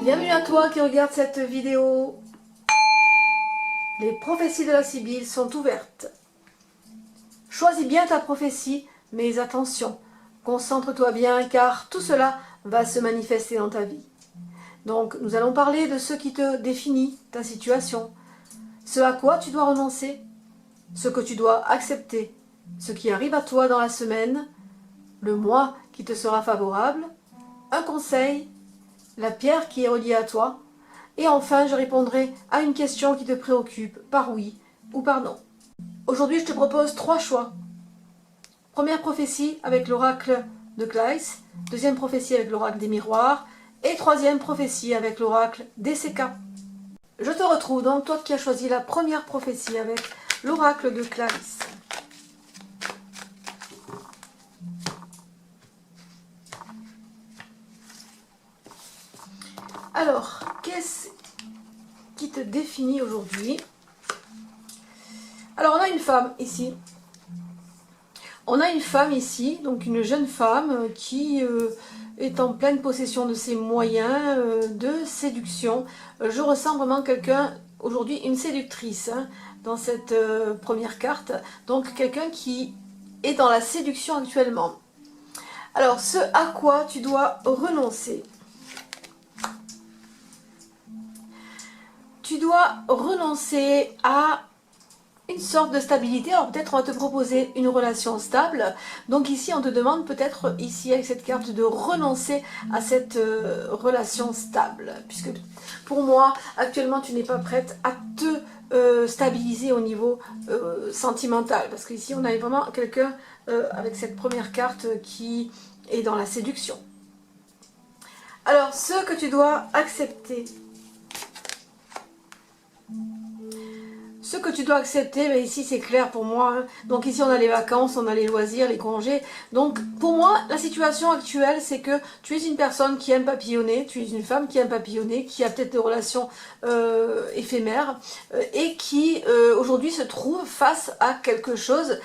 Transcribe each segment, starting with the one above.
Bienvenue à toi qui regarde cette vidéo. Les prophéties de la Sibylle sont ouvertes. Choisis bien ta prophétie, mais attention, concentre-toi bien car tout cela va se manifester dans ta vie. Donc nous allons parler de ce qui te définit, ta situation, ce à quoi tu dois renoncer, ce que tu dois accepter, ce qui arrive à toi dans la semaine, le mois qui te sera favorable, un conseil, la pierre qui est reliée à toi, et enfin je répondrai à une question qui te préoccupe par oui ou par non. Aujourd'hui je te propose 3 choix. Première prophétie avec l'oracle de Claes, deuxième prophétie avec l'oracle des miroirs, et troisième prophétie avec l'oracle des Séquins. Je te retrouve donc, toi qui as choisi la première prophétie avec l'oracle de Claes. Alors, qu'est-ce qui te définit aujourd'hui? Alors, on a une femme ici. On a une femme ici, donc une jeune femme qui est en pleine possession de ses moyens de séduction. Je ressens vraiment quelqu'un, aujourd'hui, une séductrice hein, dans cette première carte. Donc, quelqu'un qui est dans la séduction actuellement. Alors, ce à quoi tu dois renoncer. Tu dois renoncer à une sorte de stabilité. Alors peut-être on va te proposer une relation stable. Donc ici on te demande peut-être ici avec cette carte de renoncer à cette relation stable. Puisque pour moi actuellement tu n'es pas prête à te stabiliser au niveau sentimental. Parce qu'ici on a vraiment quelqu'un avec cette première carte qui est dans la séduction. Alors ce que tu dois accepter. Ce que tu dois accepter, mais ici c'est clair pour moi. Hein. Donc ici on a les vacances, on a les loisirs, les congés. Donc pour moi, la situation actuelle, c'est que tu es une personne qui aime papillonner, tu es une femme qui aime papillonner, qui a peut-être des relations éphémères et qui aujourd'hui se trouve face à quelque chose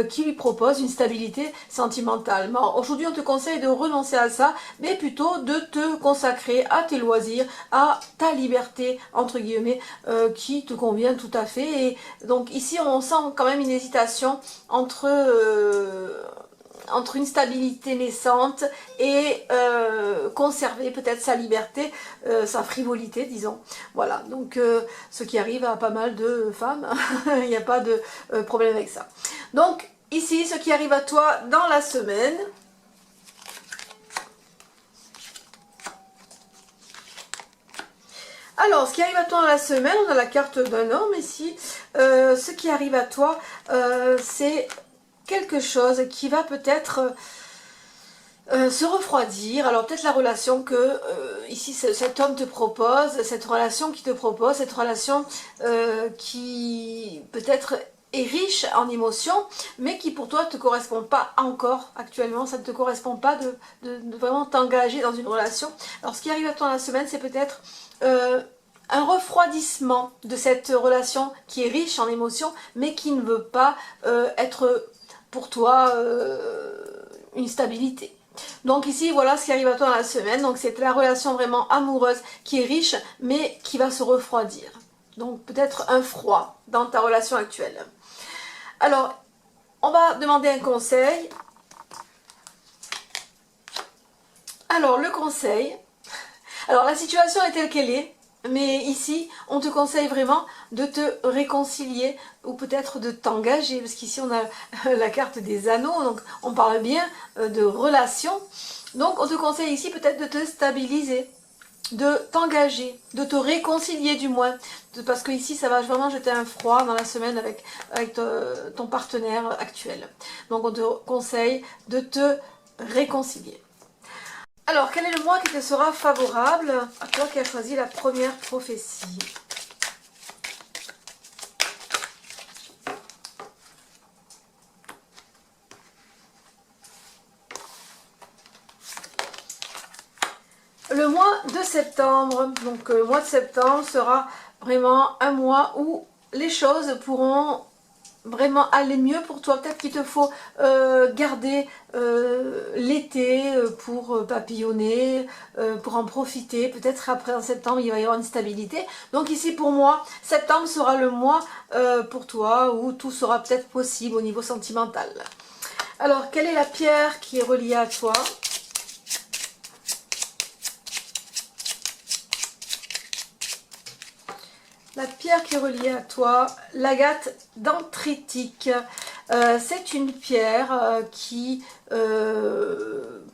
qui lui propose une stabilité sentimentale. Aujourd'hui on te conseille de renoncer à ça, mais plutôt de te consacrer à tes loisirs, à ta liberté, entre guillemets, qui te convient tout à fait. Et donc ici on sent quand même une hésitation entre une stabilité naissante et conserver peut-être sa liberté, sa frivolité disons. Voilà, donc ce qui arrive à pas mal de femmes, il n'y a pas de problème avec ça. Donc ici ce qui arrive à toi dans la semaine. Alors, ce qui arrive à toi dans la semaine, on a la carte d'un homme ici. Ce qui arrive à toi, c'est quelque chose qui va peut-être se refroidir. Alors, peut-être la relation que ici cet homme te propose, cette relation qui te propose, cette relation qui peut-être est riche en émotions, mais qui pour toi ne te correspond pas encore actuellement. Ça ne te correspond pas de vraiment t'engager dans une relation. Alors, ce qui arrive à toi dans la semaine, c'est peut-être un refroidissement de cette relation qui est riche en émotions, mais qui ne veut pas être pour toi une stabilité. Donc ici, voilà ce qui arrive à toi dans la semaine. Donc c'est la relation vraiment amoureuse qui est riche, mais qui va se refroidir. Donc peut-être un froid dans ta relation actuelle. Alors, on va demander un conseil. Alors, le conseil. Alors, la situation est telle qu'elle est. Mais ici, on te conseille vraiment de te réconcilier ou peut-être de t'engager, parce qu'ici on a la carte des anneaux, donc on parle bien de relation. Donc on te conseille ici peut-être de te stabiliser, de t'engager, de te réconcilier du moins, parce que ici ça va vraiment jeter un froid dans la semaine avec ton partenaire actuel. Donc on te conseille de te réconcilier. Alors, quel est le mois qui te sera favorable à toi qui as choisi la première prophétie? Le mois de septembre, donc le mois de septembre sera vraiment un mois où les choses pourront vraiment aller mieux pour toi. Peut-être qu'il te faut garder l'été pour papillonner, pour en profiter. Peut-être après en septembre, il va y avoir une stabilité. Donc ici pour moi, septembre sera le mois pour toi où tout sera peut-être possible au niveau sentimental. Alors, quelle est la pierre qui est reliée à toi? La pierre qui est reliée à toi, l'agate dendritique. C'est une pierre qui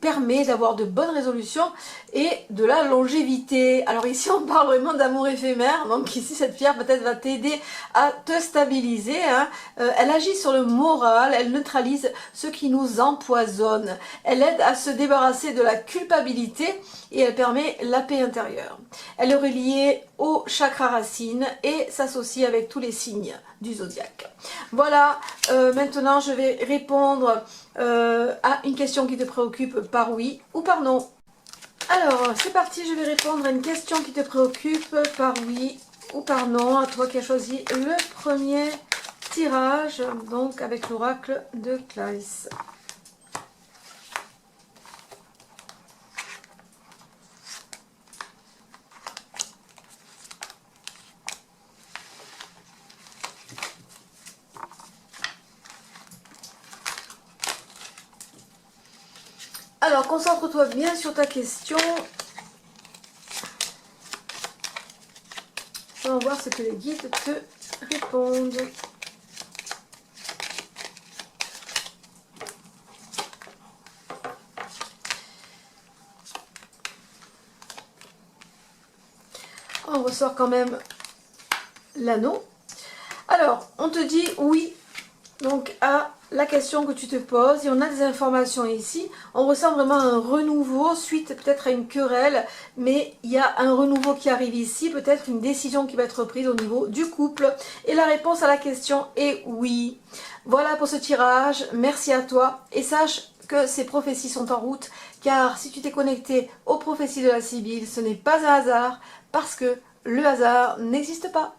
permet d'avoir de bonnes résolutions et de la longévité. Alors ici on parle vraiment d'amour éphémère, donc ici cette pierre peut-être va t'aider à te stabiliser, hein. Elle agit sur le moral, elle neutralise ce qui nous empoisonne, elle aide à se débarrasser de la culpabilité et elle permet la paix intérieure. Elle est reliée au chakra racine et s'associe avec tous les signes du zodiaque. Voilà, maintenant je vais répondre à une question qui te préoccupe par oui ou par non. Alors, c'est parti, je vais répondre à une question qui te préoccupe par oui ou par non. À toi qui as choisi le premier tirage, donc avec l'oracle de Clarisse. Alors, concentre-toi bien sur ta question. On va voir ce que les guides te répondent. On ressort quand même l'anneau. Alors, on te dit oui, donc à la question que tu te poses, et on a des informations ici. On ressent vraiment un renouveau suite peut-être à une querelle, mais il y a un renouveau qui arrive ici, peut-être une décision qui va être prise au niveau du couple. Et la réponse à la question est oui. Voilà pour ce tirage, merci à toi, et sache que ces prophéties sont en route, car si tu t'es connecté aux prophéties de la Sibylle, ce n'est pas un hasard, parce que le hasard n'existe pas.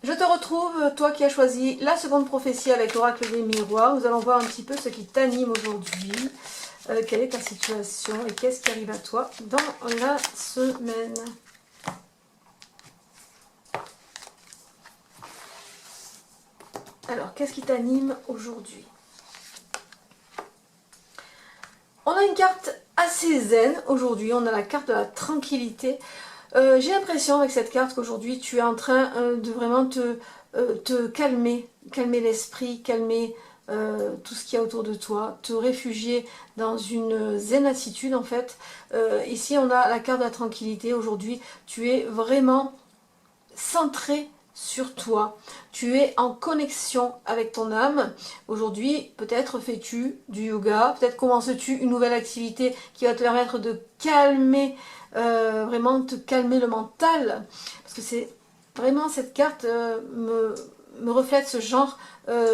Je te retrouve, toi qui as choisi la seconde prophétie avec l'oracle des miroirs. Nous allons voir un petit peu ce qui t'anime aujourd'hui. Quelle est ta situation et qu'est-ce qui arrive à toi dans la semaine. Alors, qu'est-ce qui t'anime aujourd'hui? On a une carte assez zen aujourd'hui. On a la carte de la tranquillité. J'ai l'impression avec cette carte qu'aujourd'hui tu es en train de vraiment te calmer, calmer l'esprit, calmer tout ce qu'il y a autour de toi, te réfugier dans une zen attitude en fait. Ici on a la carte de la tranquillité, aujourd'hui tu es vraiment centré sur toi, tu es en connexion avec ton âme. Aujourd'hui peut-être fais-tu du yoga, peut-être commences-tu une nouvelle activité qui va te permettre de calmer, vraiment te calmer le mental, parce que c'est vraiment cette carte me reflète ce genre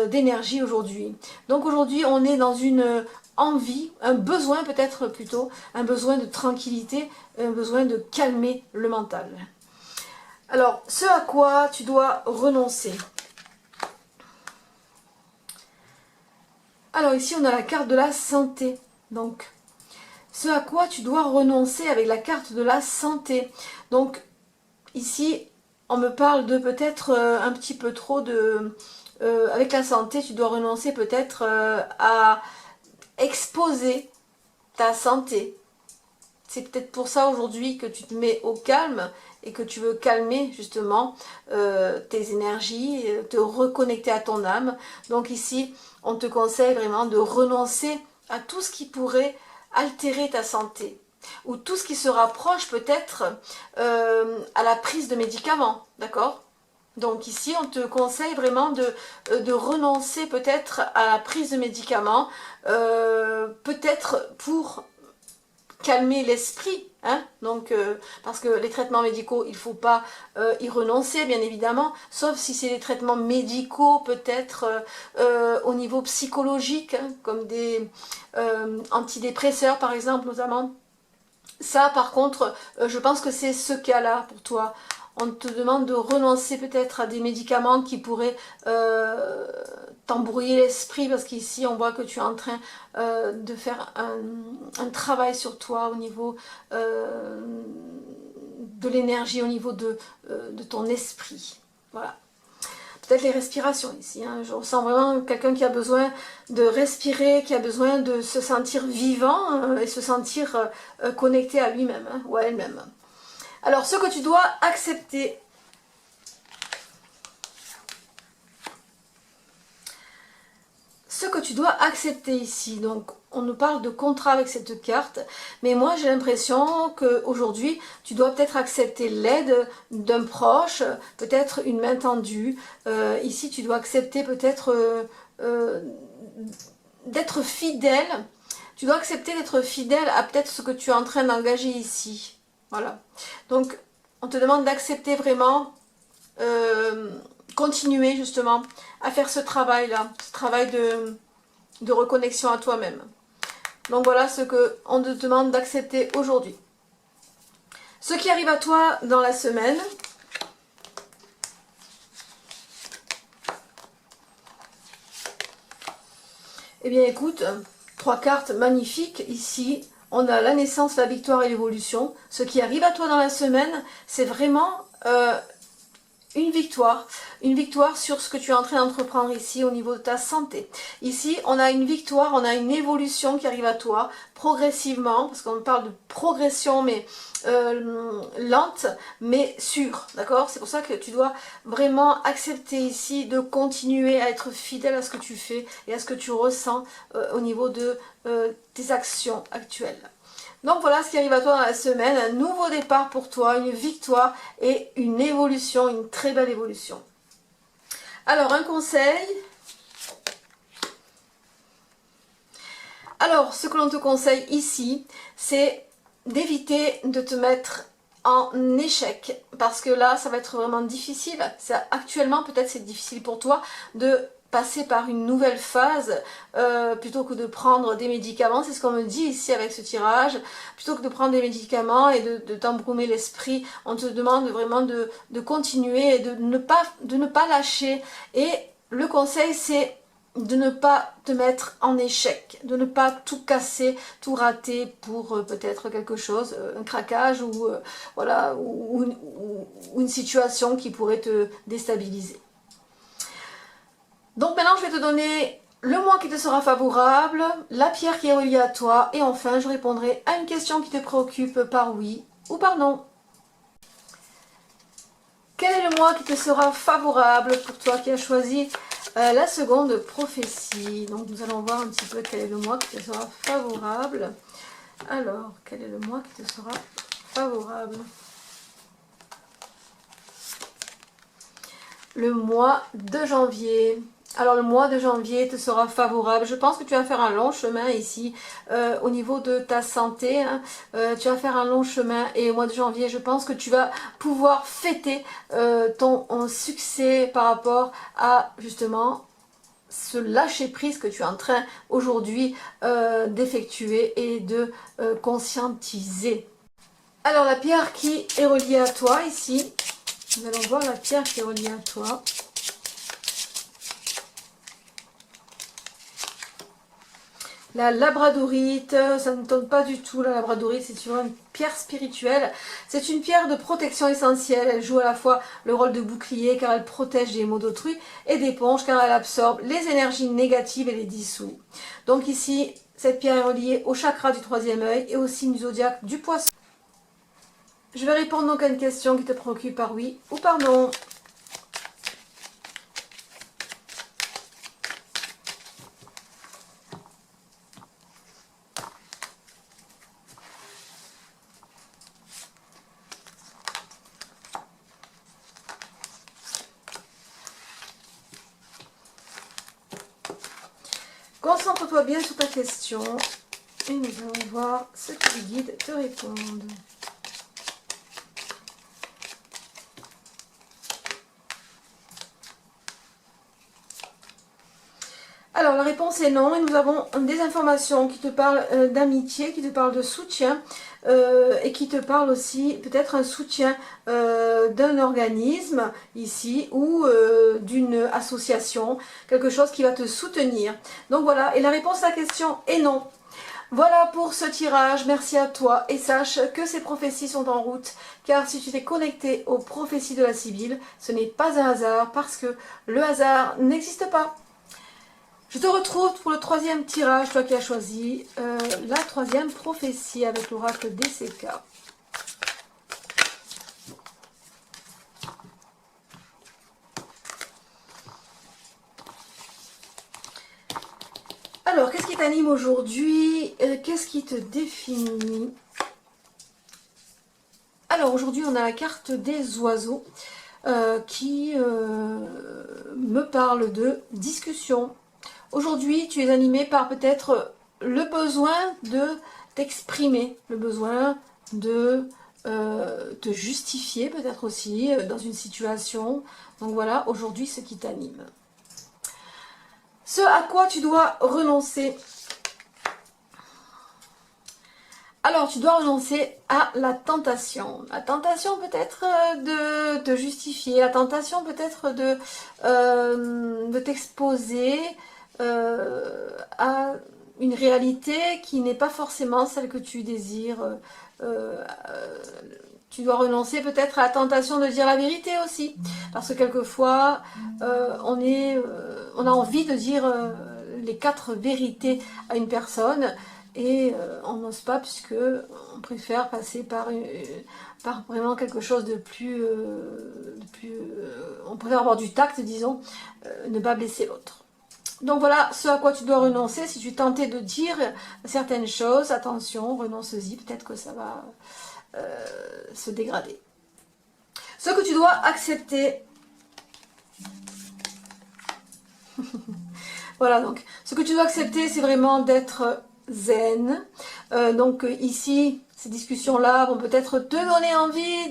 d'énergie aujourd'hui. Donc aujourd'hui on est dans une envie, un besoin peut-être plutôt, un besoin de tranquillité, un besoin de calmer le mental. Alors, ce à quoi tu dois renoncer. Alors ici, on a la carte de la santé. Donc, ce à quoi tu dois renoncer avec la carte de la santé. Donc, ici, on me parle de peut-être un petit peu trop de... avec la santé, tu dois renoncer peut-être à exposer ta santé. C'est peut-être pour ça aujourd'hui que tu te mets au calme et que tu veux calmer justement tes énergies, te reconnecter à ton âme. Donc ici, on te conseille vraiment de renoncer à tout ce qui pourrait altérer ta santé ou tout ce qui se rapproche peut-être à la prise de médicaments, d'accord? Donc ici, on te conseille vraiment de renoncer peut-être à la prise de médicaments, peut-être pour calmer l'esprit, hein? Donc parce que les traitements médicaux, il ne faut pas y renoncer bien évidemment, sauf si c'est des traitements médicaux peut-être au niveau psychologique, hein, comme des antidépresseurs par exemple notamment. Ça par contre, je pense que c'est ce cas-là pour toi. On te demande de renoncer peut-être à des médicaments qui pourraient t'embrouiller l'esprit, parce qu'ici on voit que tu es en train de faire un travail sur toi au niveau de l'énergie, au niveau de ton esprit. Voilà. Peut-être les respirations ici. Hein. Je ressens vraiment quelqu'un qui a besoin de respirer, qui a besoin de se sentir vivant et se sentir connecté à lui-même ou à elle-même. Alors, ce que tu dois accepter. Ce que tu dois accepter ici, donc on nous parle de contrat avec cette carte, mais moi j'ai l'impression qu'aujourd'hui tu dois peut-être accepter l'aide d'un proche, peut-être une main tendue. Ici tu dois accepter peut-être d'être fidèle. Tu dois accepter d'être fidèle à peut-être ce que tu es en train d'engager ici. Voilà. Donc on te demande d'accepter vraiment continuer justement à faire ce travail-là, ce travail de reconnexion à toi-même. Donc voilà ce qu'on te demande d'accepter aujourd'hui. Ce qui arrive à toi dans la semaine. Eh bien écoute, 3 cartes magnifiques ici. On a la naissance, la victoire et l'évolution. Ce qui arrive à toi dans la semaine, c'est vraiment une victoire sur ce que tu es en train d'entreprendre ici au niveau de ta santé. Ici, on a une victoire, on a une évolution qui arrive à toi progressivement, parce qu'on parle de progression, mais lente, mais sûre, d'accord? C'est pour ça que tu dois vraiment accepter ici de continuer à être fidèle à ce que tu fais et à ce que tu ressens au niveau de tes actions actuelles. Donc voilà ce qui arrive à toi dans la semaine, un nouveau départ pour toi, une victoire et une évolution, une très belle évolution. Alors un conseil. Alors ce que l'on te conseille ici, c'est d'éviter de te mettre en échec, parce que là ça va être vraiment difficile. Actuellement peut-être c'est difficile pour toi de passer par une nouvelle phase plutôt que de prendre des médicaments, c'est ce qu'on me dit ici avec ce tirage, plutôt que de prendre des médicaments et de t'embroumer l'esprit, on te demande vraiment de continuer et de ne pas lâcher. Et le conseil c'est de ne pas te mettre en échec, de ne pas tout casser, tout rater pour peut-être quelque chose, un craquage ou voilà, ou une situation qui pourrait te déstabiliser. Donc maintenant je vais te donner le mois qui te sera favorable, la pierre qui est reliée à toi et enfin je répondrai à une question qui te préoccupe par oui ou par non. Quel est le mois qui te sera favorable pour toi qui as choisi la seconde prophétie? Donc nous allons voir un petit peu quel est le mois qui te sera favorable. Alors, quel est le mois qui te sera favorable? Le mois de janvier. Alors le mois de janvier te sera favorable. Je pense que tu vas faire un long chemin ici au niveau de ta santé. Hein. Tu vas faire un long chemin et au mois de janvier, je pense que tu vas pouvoir fêter ton succès par rapport à justement ce lâcher prise que tu es en train aujourd'hui d'effectuer et de conscientiser. Alors la pierre qui est reliée à toi ici, nous allons voir la pierre qui est reliée à toi. La labradorite, ça ne tombe pas du tout, la labradorite, c'est une pierre spirituelle. C'est une pierre de protection essentielle. Elle joue à la fois le rôle de bouclier car elle protège des maux d'autrui et d'éponge car elle absorbe les énergies négatives et les dissout. Donc ici, cette pierre est reliée au chakra du 3e œil et au signe du zodiaque du poisson. Je vais répondre donc à une question qui te préoccupe par oui ou par non. Concentre-toi bien sur ta question et nous allons voir ce que les guides te répondent. Alors, la réponse est non, et nous avons des informations qui te parlent d'amitié, qui te parlent de soutien, et qui te parlent aussi peut-être un soutien d'un organisme ici, ou d'une association, quelque chose qui va te soutenir. Donc voilà, et la réponse à la question est non. Voilà pour ce tirage, merci à toi, et sache que ces prophéties sont en route, car si tu t'es connecté aux prophéties de la Sibylle, ce n'est pas un hasard, parce que le hasard n'existe pas. Je te retrouve pour le troisième tirage, toi qui as choisi la troisième prophétie avec l'oracle DCK. Alors, qu'est-ce qui t'anime aujourd'hui? Qu'est-ce qui te définit? Alors, aujourd'hui, on a la carte des oiseaux qui me parle de discussion. Aujourd'hui, tu es animé par peut-être le besoin de t'exprimer, le besoin de te justifier peut-être aussi dans une situation. Donc voilà, aujourd'hui, ce qui t'anime. Ce à quoi tu dois renoncer. Alors, tu dois renoncer à la tentation. La tentation peut-être de te justifier, la tentation peut-être de t'exposer à une réalité qui n'est pas forcément celle que tu désires. Tu dois renoncer peut-être à la tentation de dire la vérité aussi. Parce que quelquefois, on a envie de dire les 4 vérités à une personne. Et on n'ose pas puisque on préfère passer par vraiment quelque chose de plus... on préfère avoir du tact, disons, ne pas blesser l'autre. Donc voilà ce à quoi tu dois renoncer. Si tu tentais de dire certaines choses, attention, renonce-y, peut-être que ça va se dégrader. Ce que tu dois accepter. Voilà, donc ce que tu dois accepter, c'est vraiment d'être zen. Donc ici, ces discussions-là vont peut-être te donner envie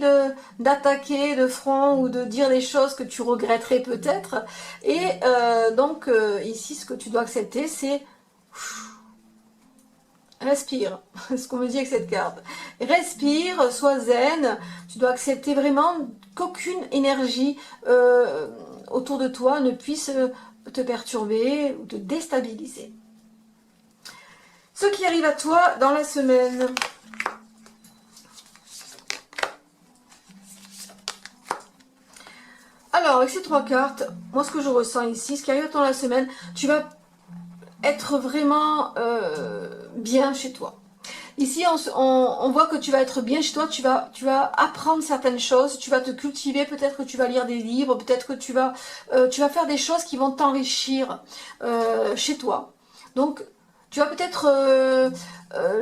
d'attaquer de front ou de dire des choses que tu regretterais peut-être. Et donc ici, ce que tu dois accepter, c'est respire. Ce qu'on me dit avec cette carte. Respire, sois zen. Tu dois accepter vraiment qu'aucune énergie autour de toi ne puisse te perturber ou te déstabiliser. Ce qui arrive à toi dans la semaine. Alors, avec ces 3 cartes, moi ce que je ressens ici, ce qui arrive à toi dans la semaine, tu vas être vraiment bien chez toi. Ici, on voit que tu vas être bien chez toi, tu vas apprendre certaines choses, tu vas te cultiver, peut-être que tu vas lire des livres, peut-être que tu vas faire des choses qui vont t'enrichir chez toi. Donc, tu vas peut-être,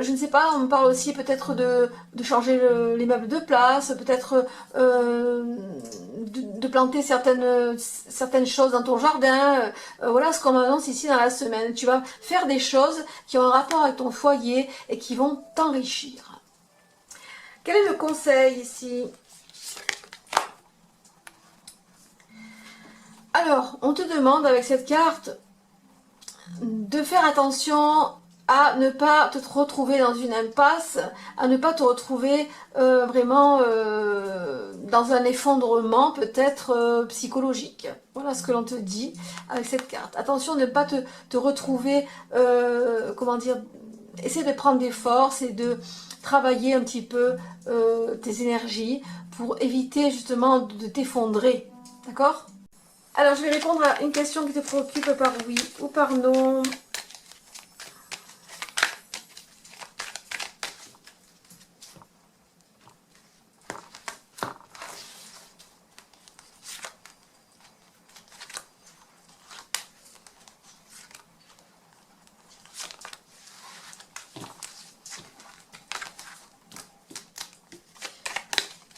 je ne sais pas, on me parle aussi peut-être de changer les meubles de place, peut-être de planter certaines choses dans ton jardin. Voilà ce qu'on m'annonce ici dans la semaine. Tu vas faire des choses qui ont un rapport avec ton foyer et qui vont t'enrichir. Quel est le conseil ici? Alors, on te demande avec cette carte de faire attention à ne pas te retrouver dans une impasse, à ne pas te retrouver vraiment dans un effondrement peut-être psychologique. Voilà ce que l'on te dit avec cette carte. Attention de ne pas te retrouver, comment dire, essaie de prendre des forces et de travailler un petit peu tes énergies pour éviter justement de t'effondrer. D'accord ? Alors, je vais répondre à une question qui te préoccupe par oui ou par non.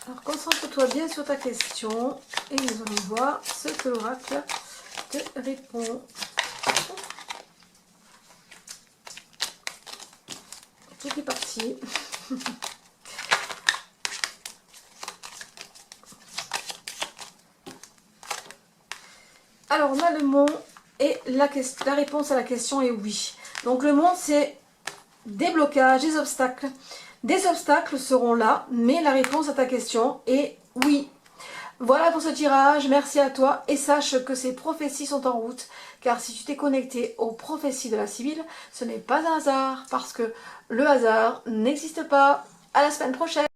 Alors, concentre-toi bien sur ta question et nous allons voir ce que l'oracle te répond. Tout est parti. Alors, on a le mot Et la réponse à la question est oui. Donc le monde, c'est des blocages, des obstacles. Des obstacles seront là, mais la réponse à ta question est oui. Voilà pour ce tirage, merci à toi et sache que ces prophéties sont en route, car si tu t'es connecté aux prophéties de la Sibylle, ce n'est pas un hasard, parce que le hasard n'existe pas. À la semaine prochaine.